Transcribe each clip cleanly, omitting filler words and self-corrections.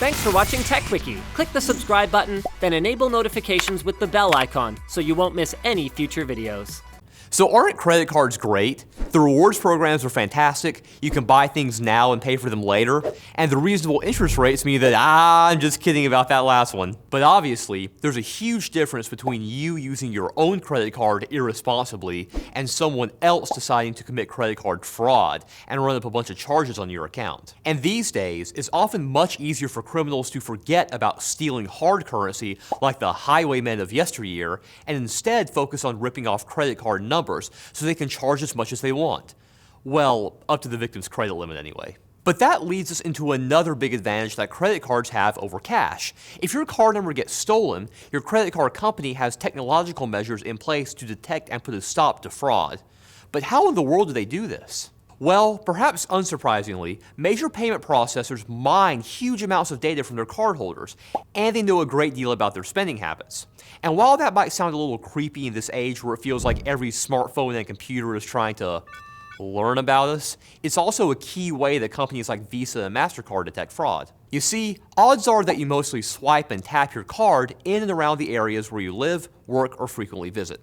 Thanks for watching TechWiki. Click the subscribe button, then enable notifications with the bell icon so you won't miss any future videos. So aren't credit cards great? The rewards programs are fantastic, you can buy things now and pay for them later, and the reasonable interest rates mean that, I'm just kidding about that last one. But obviously, there's a huge difference between you using your own credit card irresponsibly and someone else deciding to commit credit card fraud and run up a bunch of charges on your account. And these days, it's often much easier for criminals to forget about stealing hard currency like the highwaymen of yesteryear and instead focus on ripping off credit card numbers so they can charge as much as they want. Well, up to the victim's credit limit anyway. But that leads us into another big advantage that credit cards have over cash. If your card number gets stolen, your credit card company has technological measures in place to detect and put a stop to fraud. But how in the world do they do this? Well, perhaps unsurprisingly, major payment processors mine huge amounts of data from their cardholders, and they know a great deal about their spending habits. And while that might sound a little creepy in this age where it feels like every smartphone and computer is trying to learn about us, it's also a key way that companies like Visa and MasterCard detect fraud. You see, odds are that you mostly swipe and tap your card in and around the areas where you live, work, or frequently visit.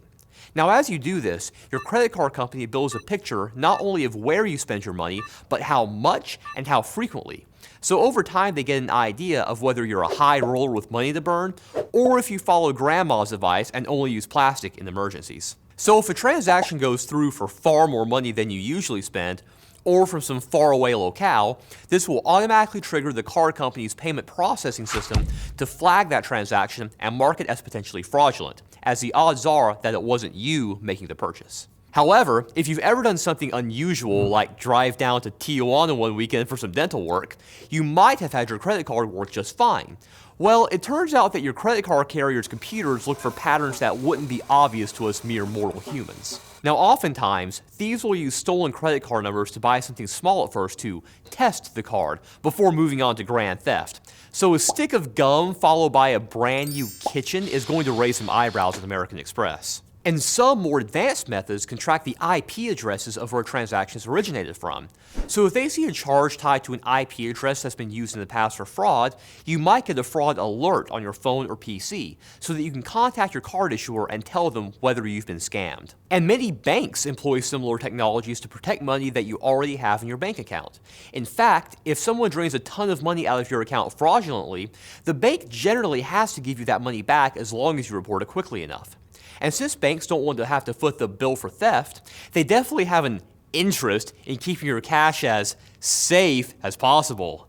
Now, as you do this, your credit card company builds a picture not only of where you spend your money, but how much and how frequently. So over time, they get an idea of whether you're a high roller with money to burn, or if you follow grandma's advice and only use plastic in emergencies. So if a transaction goes through for far more money than you usually spend, or from some faraway locale, this will automatically trigger the card company's payment processing system to flag that transaction and mark it as potentially fraudulent, as the odds are that it wasn't you making the purchase. However, if you've ever done something unusual like drive down to Tijuana one weekend for some dental work, you might have had your credit card work just fine. Well, it turns out that your credit card carrier's computers look for patterns that wouldn't be obvious to us mere mortal humans. Now, oftentimes, thieves will use stolen credit card numbers to buy something small at first to test the card before moving on to grand theft. So a stick of gum followed by a brand new kitchen is going to raise some eyebrows at American Express. And some more advanced methods can track the IP addresses of where transactions originated from. So if they see a charge tied to an IP address that's been used in the past for fraud, you might get a fraud alert on your phone or PC so that you can contact your card issuer and tell them whether you've been scammed. And many banks employ similar technologies to protect money that you already have in your bank account. In fact, if someone drains a ton of money out of your account fraudulently, the bank generally has to give you that money back as long as you report it quickly enough. And since banks don't want to have to foot the bill for theft, they definitely have an interest in keeping your cash as safe as possible.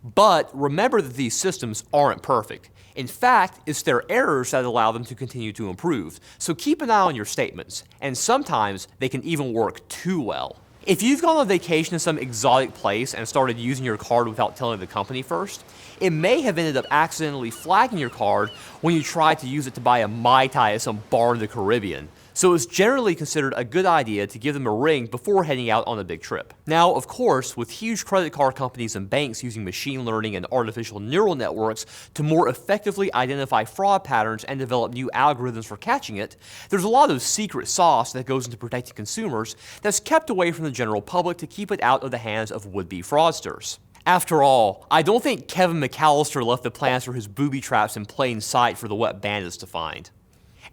But remember that these systems aren't perfect. In fact, it's their errors that allow them to continue to improve. So keep an eye on your statements, and sometimes they can even work too well. If you've gone on vacation to some exotic place and started using your card without telling the company first, it may have ended up accidentally flagging your card when you tried to use it to buy a Mai Tai at some bar in the Caribbean. So it's generally considered a good idea to give them a ring before heading out on a big trip. Now, of course, with huge credit card companies and banks using machine learning and artificial neural networks to more effectively identify fraud patterns and develop new algorithms for catching it, there's a lot of secret sauce that goes into protecting consumers that's kept away from the general public to keep it out of the hands of would-be fraudsters. After all, I don't think Kevin McAllister left the plans for his booby traps in plain sight for the wet bandits to find.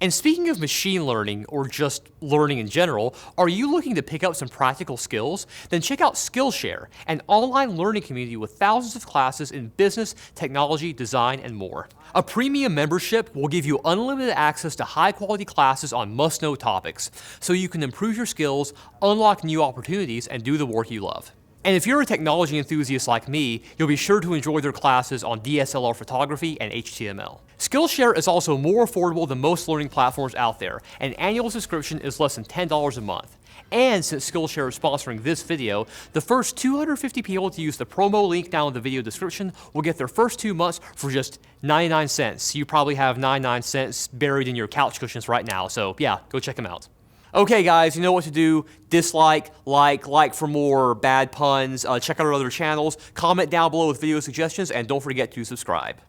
And speaking of machine learning, or just learning in general, are you looking to pick up some practical skills? Then check out Skillshare, an online learning community with thousands of classes in business, technology, design, and more. A premium membership will give you unlimited access to high-quality classes on must-know topics, so you can improve your skills, unlock new opportunities, and do the work you love. And if you're a technology enthusiast like me, you'll be sure to enjoy their classes on DSLR photography and HTML. Skillshare is also more affordable than most learning platforms out there. An annual subscription is less than $10 a month. And since Skillshare is sponsoring this video, the first 250 people to use the promo link down in the video description will get their first 2 months for just 99 cents. You probably have 99 cents buried in your couch cushions right now, so yeah, go check them out. Okay guys, you know what to do. Dislike, like for more bad puns, check out our other channels, comment down below with video suggestions, and don't forget to subscribe.